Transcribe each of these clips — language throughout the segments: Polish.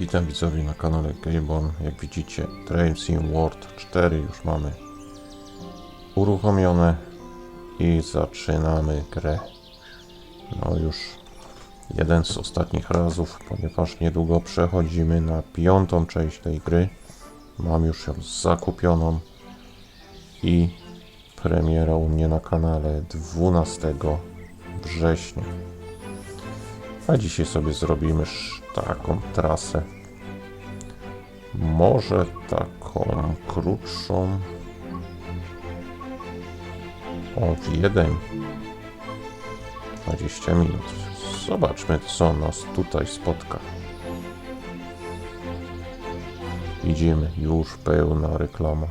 Witam widzowie na kanale Gameborn. Jak widzicie, Train Sim World 4 już mamy uruchomione i zaczynamy grę. No już jeden z ostatnich razów, ponieważ niedługo przechodzimy na 5. część tej gry. Mam już ją zakupioną i premiera u mnie na kanale 12 września. A dzisiaj sobie zrobimy taką trasę. Może taką krótszą. O, Wiedeń. 20 minut. Zobaczmy, co nas tutaj spotka. Widzimy, już pełna reklama.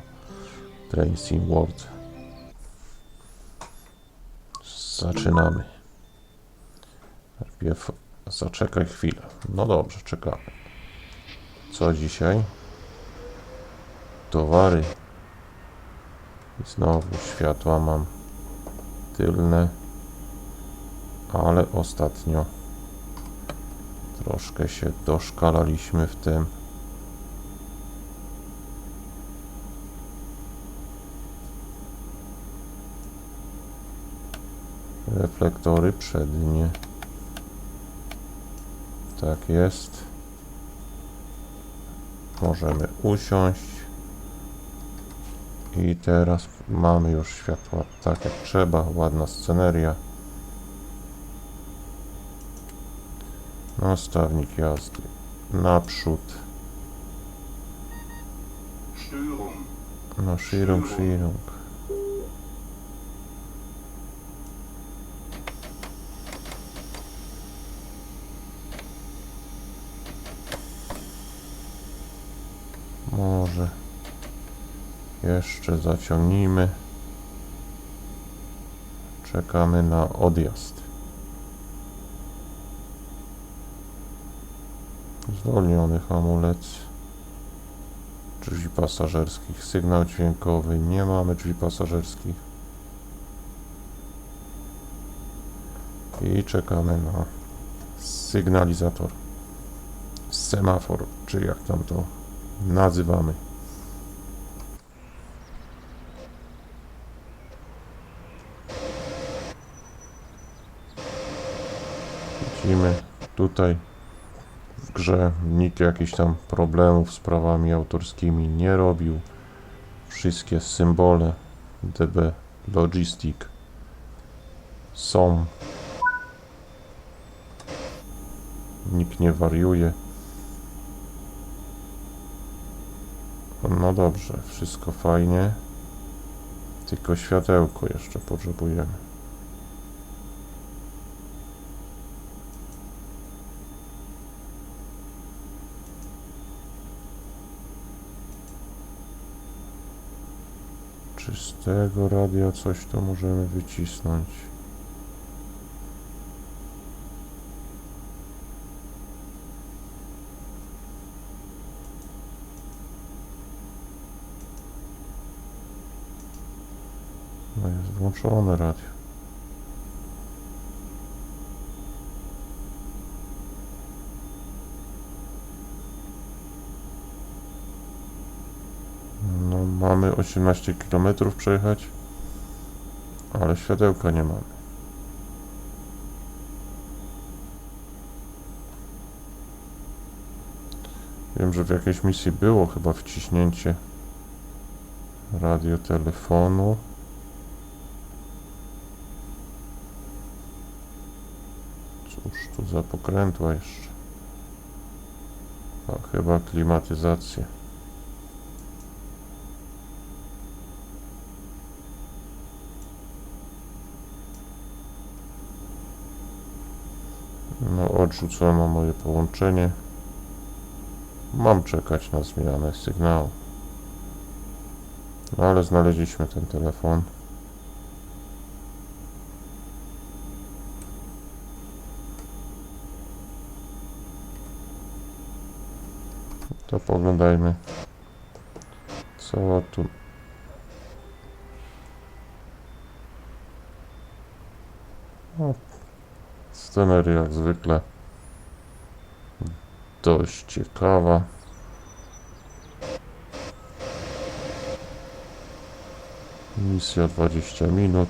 Train Sim World. Zaczynamy. Najpierw zaczekaj chwilę. No dobrze, czekamy. Co dzisiaj? Towary. I znowu światła mam tylne, ale ostatnio troszkę się doszkalaliśmy w tym. Reflektory przednie. Tak jest. Możemy usiąść. I teraz mamy już światła tak jak trzeba. Ładna sceneria. Nastawnik jazdy. Naprzód. No, Steuerung. Może jeszcze zaciągnijmy. Czekamy na odjazd. Zwolniony hamulec. Drzwi pasażerskich. Sygnał dźwiękowy. Nie mamy drzwi pasażerskich. I czekamy na sygnalizator. Semafor, czy jak tam to nazywamy. Widzimy tutaj w grze nikt jakichś tam problemów z prawami autorskimi nie robił. Wszystkie symbole DB Logistic są. Nikt nie wariuje. No dobrze, wszystko fajnie. Tylko światełko jeszcze potrzebujemy. Czy z tego radia coś to możemy wycisnąć? No jest włączone radio. No mamy 18 km przejechać, ale światełka nie mamy. Wiem, że w jakiejś misji było chyba wciśnięcie radiotelefonu. Cóż tu za pokrętła jeszcze? A chyba klimatyzacja. No odrzucono moje połączenie. Mam czekać na zmianę sygnału. No ale znaleźliśmy ten telefon. To poglądajmy, co tu. No, scenery jak zwykle. dość ciekawa. Misja 20 minut.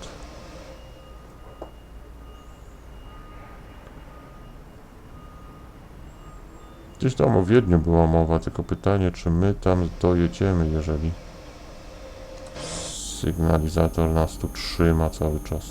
Gdzieś tam o Wiedniu była mowa, tylko pytanie, czy my tam dojedziemy, jeżeli sygnalizator nas tu trzyma cały czas.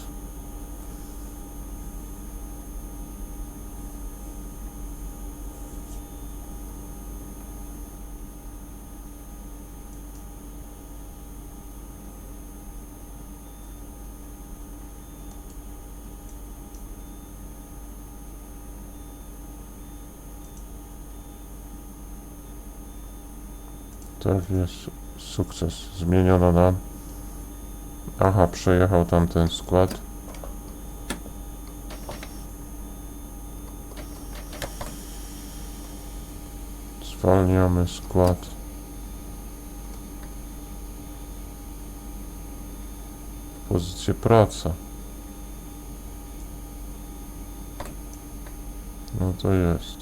Tak jest, sukces. Zmieniono nam. Aha, przejechał tamten skład. Zwalniamy skład. Pozycję praca. No to jest.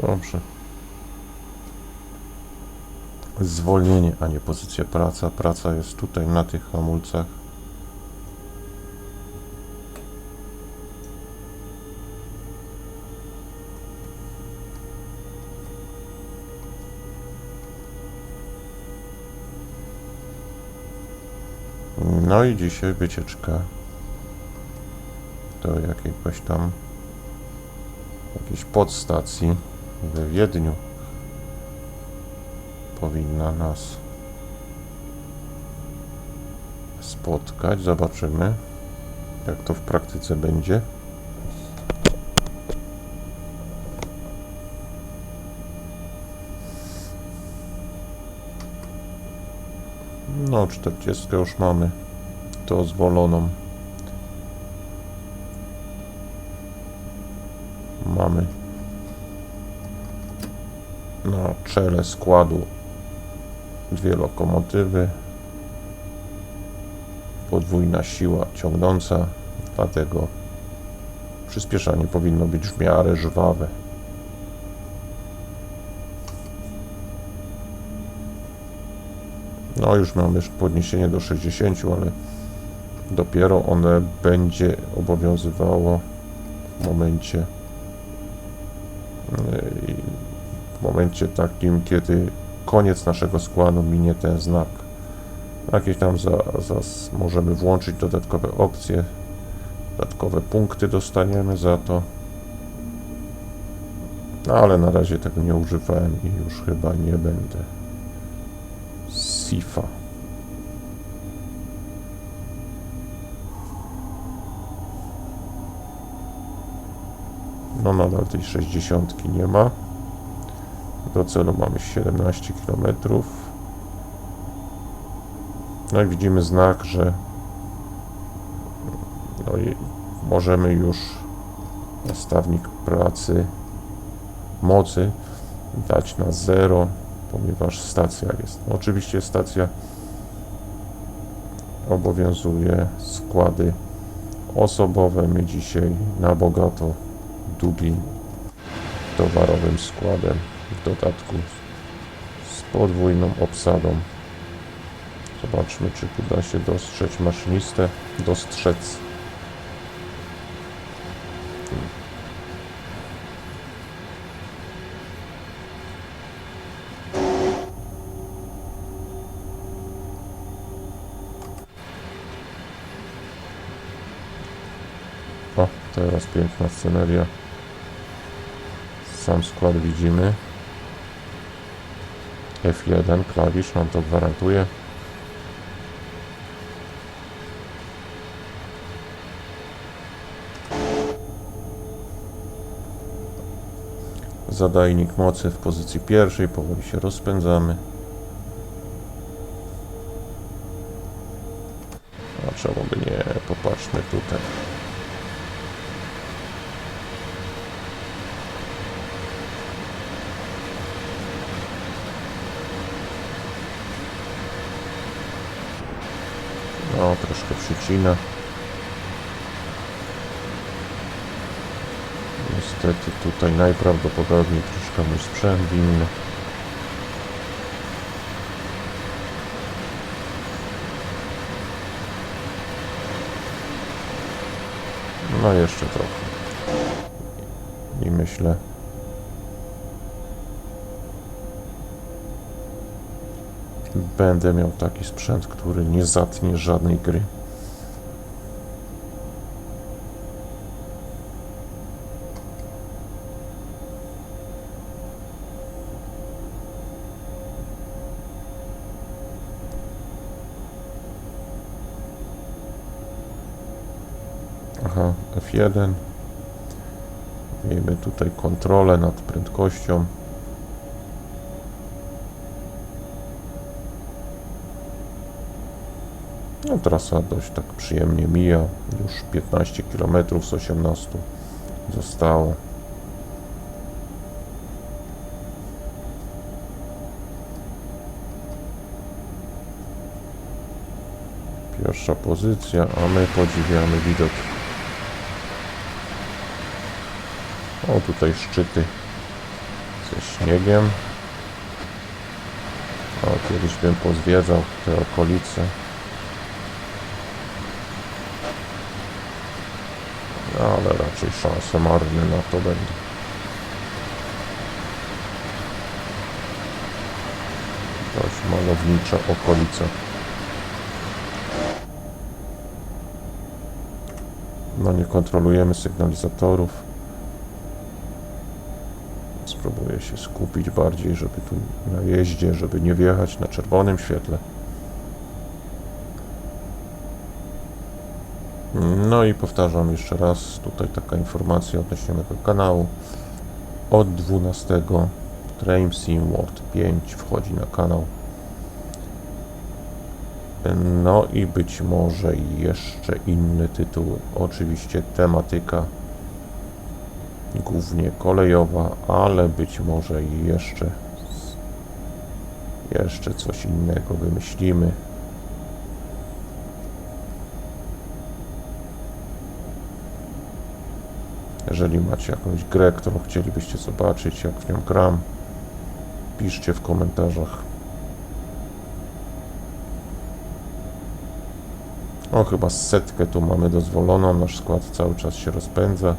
Dobrze. Zwolnienie, a nie pozycja praca. Praca jest tutaj na tych hamulcach. No i dzisiaj wycieczka do jakiegoś tam jakiejś podstacji we Wiedniu powinna nas spotkać. Zobaczymy, jak to w praktyce będzie. No, 40 już mamy dozwoloną. Mamy na czele składu 2 lokomotywy, podwójna siła ciągnąca, dlatego przyspieszanie powinno być w miarę żwawe. No już mamy podniesienie do 60, ale dopiero one będzie obowiązywało w momencie takim, kiedy koniec naszego składu minie ten znak. Jakieś tam możemy włączyć dodatkowe opcje, dodatkowe punkty dostaniemy za to. No ale na razie tego nie używałem i już chyba nie będę. Sifa. No nadal tej 60 nie ma. Do celu mamy 17 km. No i widzimy znak, że no i możemy już stawnik pracy mocy dać na 0, ponieważ stacja jest. No, oczywiście stacja obowiązuje składy osobowe. My dzisiaj na bogato długim towarowym składem, w dodatku z podwójną obsadą. Zobaczmy, czy uda się dostrzec maszynistę. O, teraz piękna sceneria. Sam skład widzimy. F1 klawisz nam to gwarantuje. Zadajnik mocy w pozycji pierwszej, powoli się rozpędzamy. Czemu by nie? Popatrzmy tutaj. No, troszkę przycina. Niestety tutaj najprawdopodobniej troszkę mój sprzęt winny. No jeszcze trochę. I myślę, będę miał taki sprzęt, który nie zatnie żadnej gry. Aha, F1. Miejmy tutaj kontrolę nad prędkością. No, trasa dość tak przyjemnie mija. Już 15 km z 18 zostało. Pierwsza pozycja, a my podziwiamy widok. O, tutaj szczyty ze śniegiem. O, kiedyś bym pozwiedzał te okolice. No, ale raczej szanse marne na to będą. Dość malownicza okolica. No, nie kontrolujemy sygnalizatorów. Spróbuję się skupić bardziej, żeby tu na jeździe, żeby nie wjechać na czerwonym świetle. No i powtarzam jeszcze raz, tutaj taka informacja odnośnie mego kanału. Od 12 Train Sim World 5 wchodzi na kanał. No i być może jeszcze inne tytuły. Oczywiście tematyka głównie kolejowa, ale być może i jeszcze coś innego wymyślimy. Jeżeli macie jakąś grę, którą chcielibyście zobaczyć, jak w nią gram, piszcie w komentarzach. O, chyba 100 tu mamy dozwoloną, nasz skład cały czas się rozpędza.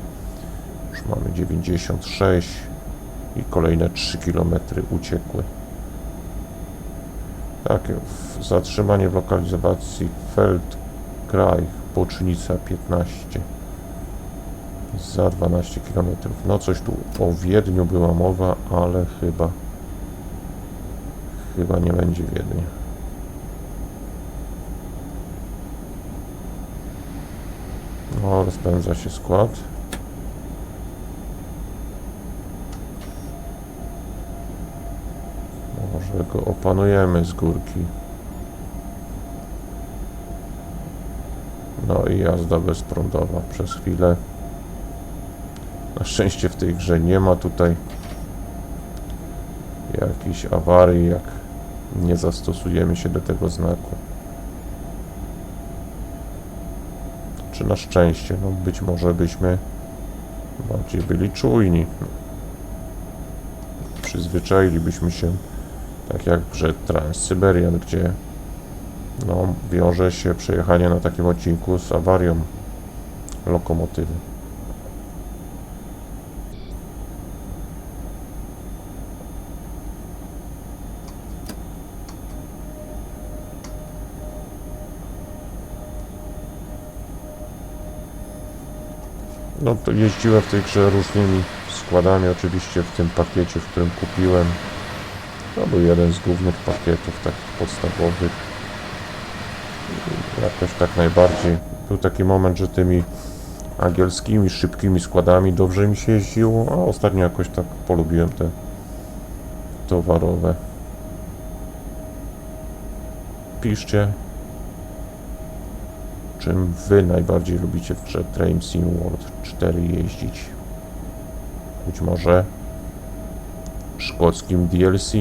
Już mamy 96 i kolejne 3 km uciekły. Tak, zatrzymanie w lokalizacji Feldkreis, Bocznica 15 za 12 km. No coś tu o Wiedniu była mowa, ale chyba nie będzie Wiednia. No, rozpędza się skład. Może go opanujemy z górki. No i jazda bezprądowa przez chwilę. Na szczęście w tej grze nie ma tutaj jakichś awarii, jak nie zastosujemy się do tego znaku. Czy na szczęście? No być może byśmy bardziej byli czujni. Przyzwyczailibyśmy się, tak jak w grze Trans-Syberian, gdzie no, wiąże się przejechanie na takim odcinku z awarią lokomotywy. No to jeździłem w tej grze różnymi składami, oczywiście w tym pakiecie, w którym kupiłem. To był jeden z głównych pakietów, takich podstawowych. Jakoś tak najbardziej. Był taki moment, że tymi angielskimi, szybkimi składami dobrze mi się jeździło, a ostatnio jakoś tak polubiłem te towarowe. Piszcie, Czym wy najbardziej lubicie w grze Train Sim World 4 jeździć? Być może szkockim DLC.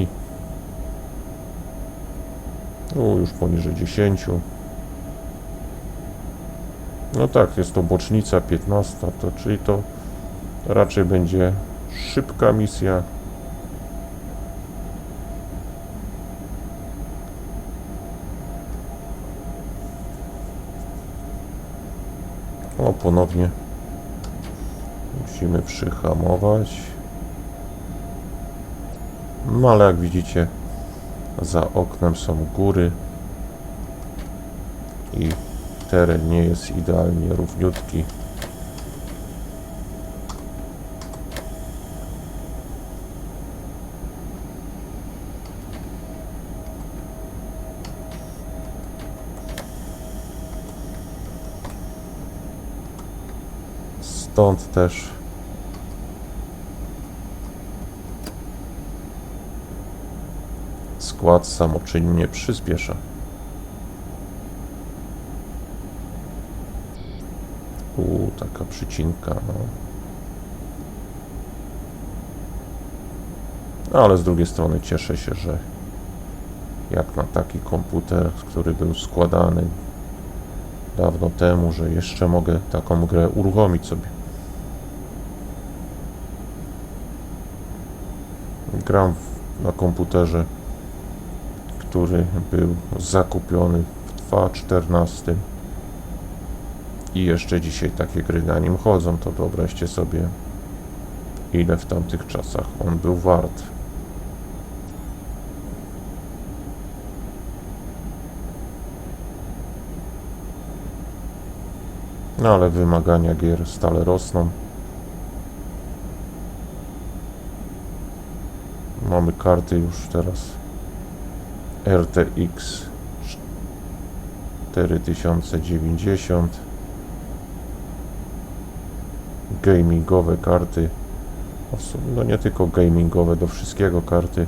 Już poniżej 10. No tak, jest to bocznica 15, czyli to raczej będzie szybka misja. O, ponownie musimy przyhamować. No ale jak widzicie, za oknem są góry i teren nie jest idealnie równiutki. Stąd też skład samoczynnie przyspiesza. Taka przycinka, no. Ale z drugiej strony cieszę się, że jak na taki komputer, który był składany dawno temu, że jeszcze mogę taką grę uruchomić sobie. Gram na komputerze, który był zakupiony w 2014 i jeszcze dzisiaj takie gry na nim chodzą, to wyobraźcie sobie, ile w tamtych czasach on był wart. No ale wymagania gier stale rosną. Mamy karty już teraz RTX 4090, gamingowe karty, no nie tylko gamingowe, do wszystkiego karty.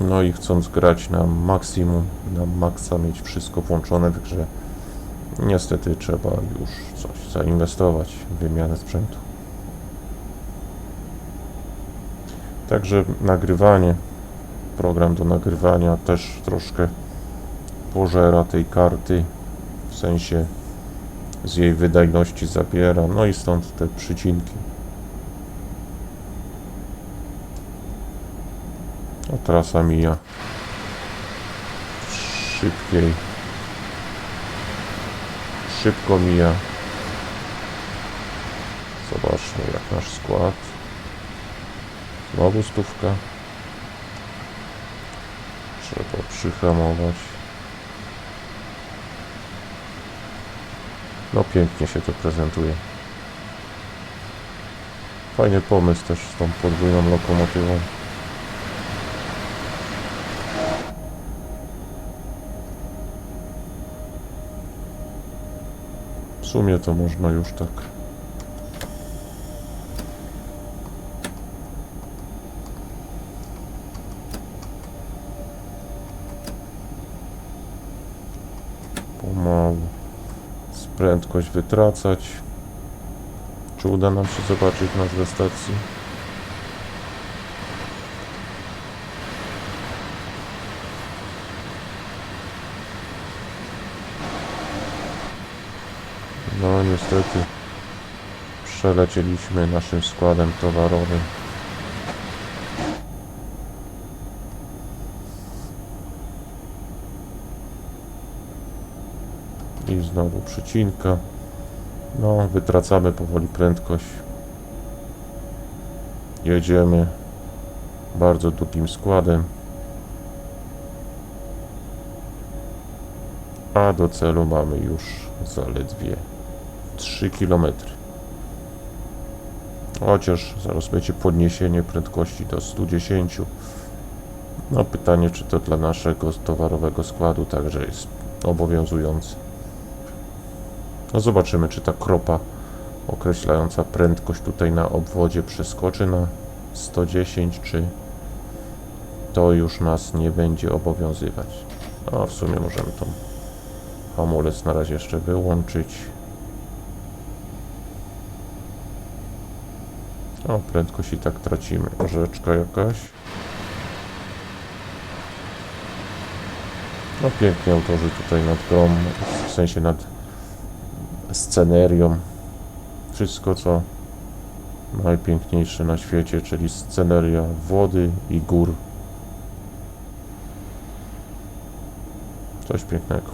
No i chcąc grać na maksimum, na maksa, mieć wszystko włączone w grze, niestety trzeba już coś zainwestować w wymianę sprzętu. Także nagrywanie, program do nagrywania też troszkę pożera tej karty, w sensie z jej wydajności zabiera, no i stąd te przycinki. A trasa mija szybko mija. Zobaczmy jak nasz skład. Znowu stówka. Trzeba przyhamować. No pięknie się to prezentuje. Fajny pomysł też z tą podwójną lokomotywą. W sumie to można już tak pomału prędkość wytracać. Czy uda nam się zobaczyć nazwę stacji? No niestety przelecieliśmy naszym składem towarowym. I znowu przycinka. No, wytracamy powoli prędkość. Jedziemy bardzo długim składem. A do celu mamy już zaledwie 3 km. Chociaż zaraz będzie podniesienie prędkości do 110. No pytanie, czy to dla naszego towarowego składu także jest obowiązujące. No zobaczymy, czy ta kropa określająca prędkość tutaj na obwodzie przeskoczy na 110, czy to już nas nie będzie obowiązywać. A w sumie możemy tą hamulec na razie jeszcze wyłączyć. O, prędkość i tak tracimy. Rzeczka jakaś. No pięknie autorzy tutaj nad grą, w sensie nad scenerią. Wszystko co najpiękniejsze na świecie, czyli sceneria wody i gór. Coś pięknego.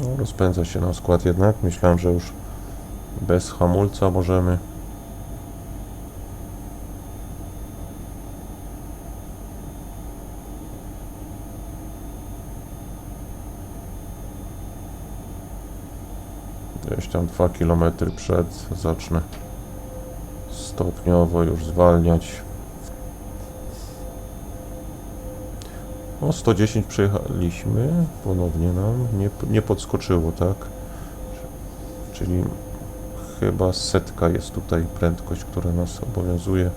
No, rozpędza się nam skład jednak. Myślałem, że już bez hamulca możemy. Gdzieś tam 2 km przed zacznę stopniowo już zwalniać. O, 110 przejechaliśmy, ponownie nam nie podskoczyło, tak? Czyli chyba 100 jest tutaj prędkość, która nas obowiązuje.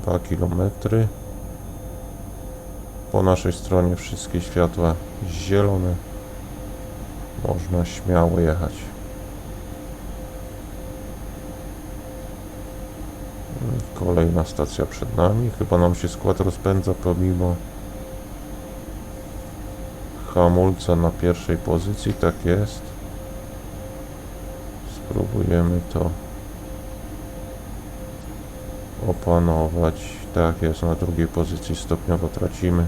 2 km. Po naszej stronie wszystkie światła zielone. Można śmiało jechać. Kolejna stacja przed nami. Chyba nam się skład rozpędza pomimo hamulca na pierwszej pozycji. Tak jest. Spróbujemy to opanować. Tak jest, na drugiej pozycji stopniowo tracimy.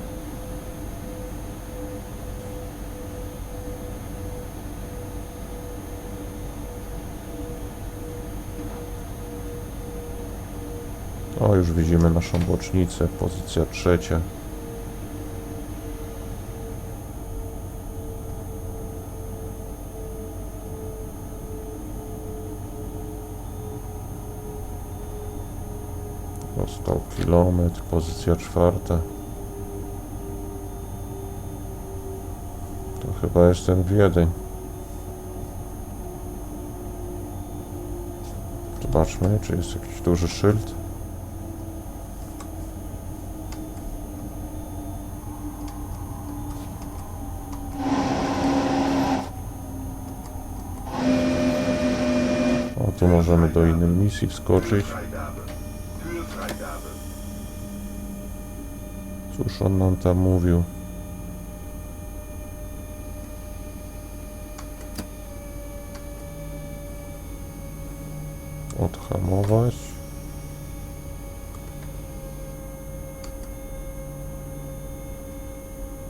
O, już widzimy naszą bocznicę, pozycja 3. Został kilometr, pozycja 4. To chyba jest ten Wiedeń. Zobaczmy, czy jest jakiś duży szyld. O, tu możemy do innej misji wskoczyć. Cóż on nam tam mówił? Odhamować.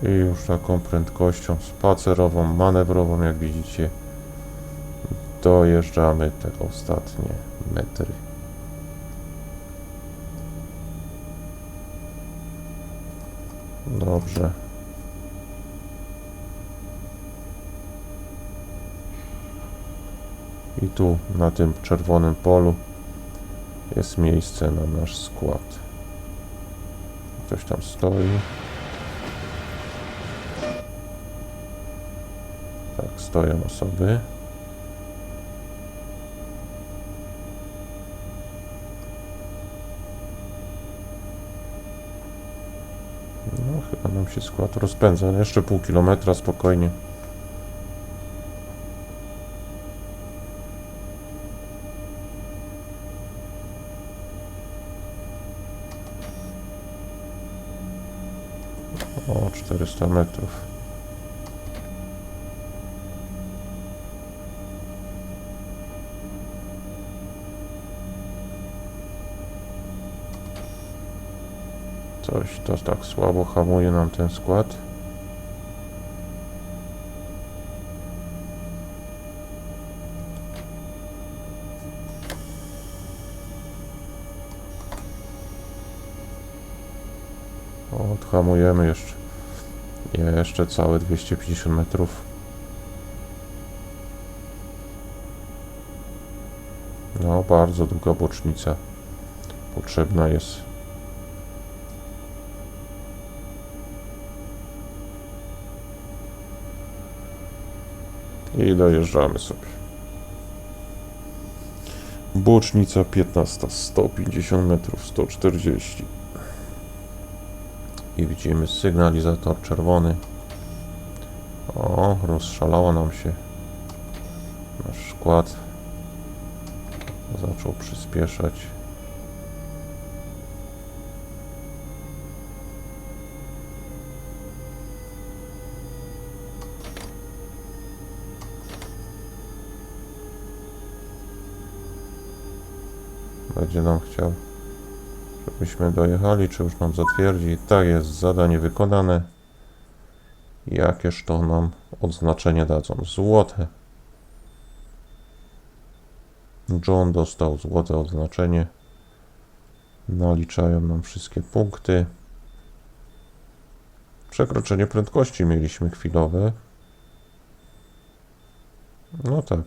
I już taką prędkością spacerową, manewrową, jak widzicie, dojeżdżamy te ostatnie metry. Dobrze. I tu na tym czerwonym polu jest miejsce na nasz skład. Ktoś tam stoi. Tak, stoją osoby. No, chyba nam się skład rozpędza. Jeszcze pół kilometra spokojnie. O, 400 metrów. Coś to tak słabo hamuje nam ten skład. Odhamujemy jeszcze całe 250 metrów. No, bardzo długa bocznica potrzebna jest. I dojeżdżamy sobie. Bocznica 15, 150 metrów, 140. I widzimy sygnalizator czerwony. O, rozszalała nam się. Nasz szkład zaczął przyspieszać. Będzie nam chciał, żebyśmy dojechali, czy już nam zatwierdzi. Tak jest, zadanie wykonane. Jakież to nam odznaczenie dadzą? Złote. John dostał złote odznaczenie. Naliczają nam wszystkie punkty. Przekroczenie prędkości mieliśmy chwilowe. No tak.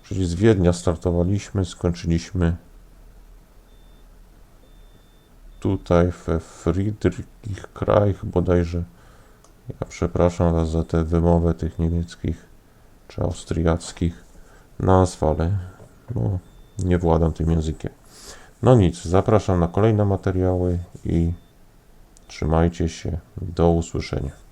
Czyli z Wiednia startowaliśmy, skończyliśmy tutaj we Friedrichsreich bodajże. Ja przepraszam Was za tę wymowę tych niemieckich czy austriackich nazw, ale no, nie władam tym językiem. No nic, zapraszam na kolejne materiały i trzymajcie się. Do usłyszenia.